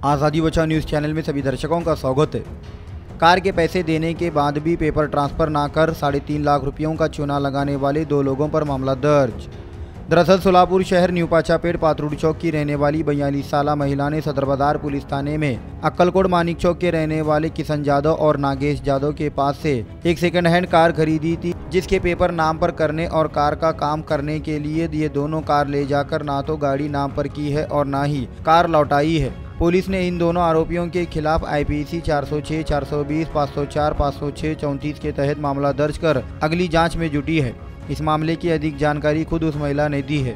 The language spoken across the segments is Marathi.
आज़ादी बचाओ न्यूज़ चैनल में सभी दर्शकों का स्वागत है। कार के पैसे देने के बाद भी पेपर ट्रांसफ़र ना कर 3.5 लाख रुपयों का चूना लगाने वाले 2 लोगों पर मामला दर्ज। दरअसल सोलापुर शहर न्यू पाचापेट पात्रोड चौक की रहने वाली 42 साल महिला ने सदर बाजार पुलिस थाने में अक्कलकोट मानिक चौक के रहने वाले किशन यादव और नागेश यादव के पास से एक सेकंड हैंड कार खरीदी थी, जिसके पेपर नाम पर करने और कार का काम करने के लिए ये दोनों कार ले जाकर ना तो गाड़ी नाम पर की है और ना ही कार लौटाई है। पुलिस ने इन दोनों आरोपियों के खिलाफ IPC 406, 420, 504, 506, 34 के तहत मामला दर्ज कर अगली जांच में जुटी है। इस मामले की अधिक जानकारी खुद उस महिला ने दी है।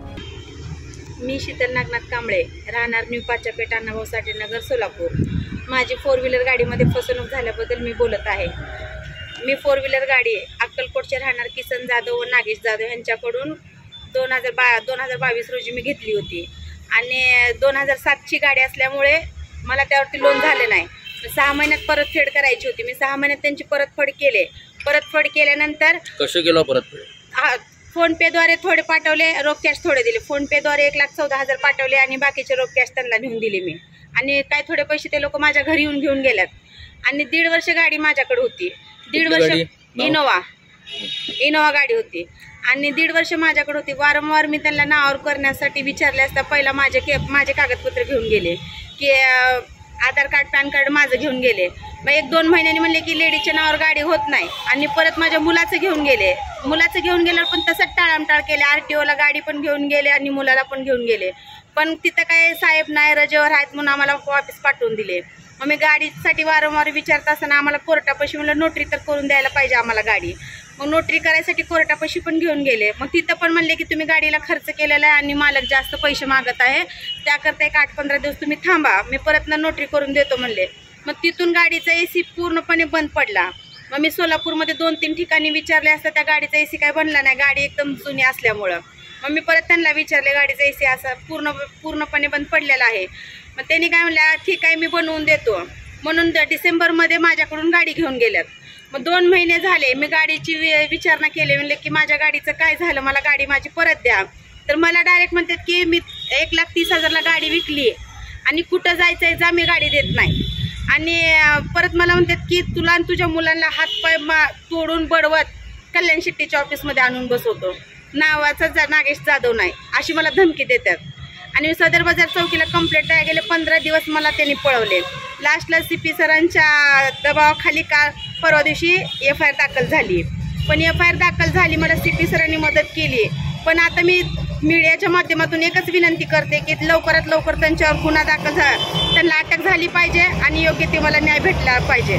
मी शीतल नागनाथ कांबळे, राहणार न्यू पाचापेट अण्णाभाऊ साठे नगर सोलापूर। माझी 4 व्हीलर गाडीमध्ये फसवणूक झाल्याबद्दल मी बोलत आहे। मी 4 व्हीलर गाडी अक्कलकोटचे राहणार किशन जाधव व नागेश जाधव यांच्याकडून 2022 रोजी मी घेतली होती आणि 2007ची गाडी असल्यामुळे मला त्यावरती लोन झाले नाही। 6 महिन्यात परतफेड करायची होती। मी 6 महिन्यात त्यांची परतफेड केले। परतफेड केल्यानंतर कसे केलं परतफेड? फोन पे द्वारे थोडे पाठवले, रोख कॅश थोडे दिले। फोन पे द्वारे 1,14,000 पाठवले आणि बाकीचे रोख कॅश त्यांना नेऊन दिले मी। आणि काय थोडे पैसे ते लोक माझ्या घरी येऊन घेऊन गेल्यात। आणि 1.5 वर्ष गाडी माझ्याकडे होती। 1.5 वर्ष इनोवा गाडी होती आणि 1.5 वर्ष माझ्याकडे होती। वारंवार मी त्यांना नावावर करण्यासाठी विचारले असता पहिला माझे कागदपत्र घेऊन गेले की आधार कार्ड, पॅन कार्ड माझं घेऊन गेले। मग 1-2 महिन्यांनी म्हणले की लेडीच्या नावावर गाडी होत नाही आणि परत माझ्या मुलाचं घेऊन गेले। मुलाचं घेऊन गेल्यावर पण तसंच टाळामटाळ केले। RTOला गाडी पण घेऊन गेले आणि मुलाला पण घेऊन गेले, पण तिथं काय साहेब नाही, रजेवर आहेत म्हणून आम्हाला वापस पाठवून दिले। मग मी गाडीसाठी वारंवार विचारत असताना आम्हाला कोर्टापाशी म्हणलं नोटरी तर करून द्यायला पाहिजे आम्हाला गाडी। मग नोटरी करायसाठी कोर्टापाशी पण घेऊन गेले। मग तिथं पण म्हणले की तुम्ही गाडीला खर्च केलेला आहे आणि मालक जास्त पैसे मागत आहे, त्याकरता एक 8-15 दिवस तुम्ही थांबा, मी परत नोटरी करून देतो म्हणले। मग तिथून गाडीचा AC पूर्णपणे बंद पडला। मग मी सोलापूरमध्ये 2-3 ठिकाणी विचारले असता त्या गाडीचा AC काय बनला नाही, गाडी एकदम जुनी असल्यामुळं। मग मी परत त्यांना विचारले गाडीचा AC असा पूर्णपणे बंद पडलेला आहे। मग त्यांनी काय म्हणलं ठीक आहे मी बनवून देतो म्हणून डिसेंबरमध्ये माझ्याकडून गाडी घेऊन गेल्यात। मग 2 महिने झाले मी गाडीची विचारणा केली, म्हणले की माझ्या गाडीचं काय झालं, मला गाडी माझी परत द्या। तर मला डायरेक्ट म्हणतात की मी 1,30,000ला गाडी विकली आणि कुठं जायचं आहे जा, मी गाडी देत नाही। आणि परत मला म्हणतात की तुला आणि तुझ्या मुलांना हातपाय तोडून बडवत कल्याण शेट्टीच्या ऑफिसमध्ये आणून बसवतो, नावाचा नागेश जाधव नाही, अशी मला धमकी देतात। आणि सदर बाजार चौकीला कंप्लेंट द्यायला गेले, 15 दिवस मला त्यांनी पळवले। लास्टला CP सरांच्या दबावाखाली परवा दिवशी FIR दाखल झाली, पण FIR दाखल झाली, मला CP सरांनी मदत केली। पण आता मी मीडियाच्या माध्यमातून एकच विनंती करते की लवकरात लवकर त्यांच्यावर गुन्हा दाखल त्यांना अटक झाली पाहिजे आणि योग्य ते मला न्याय भेटला पाहिजे।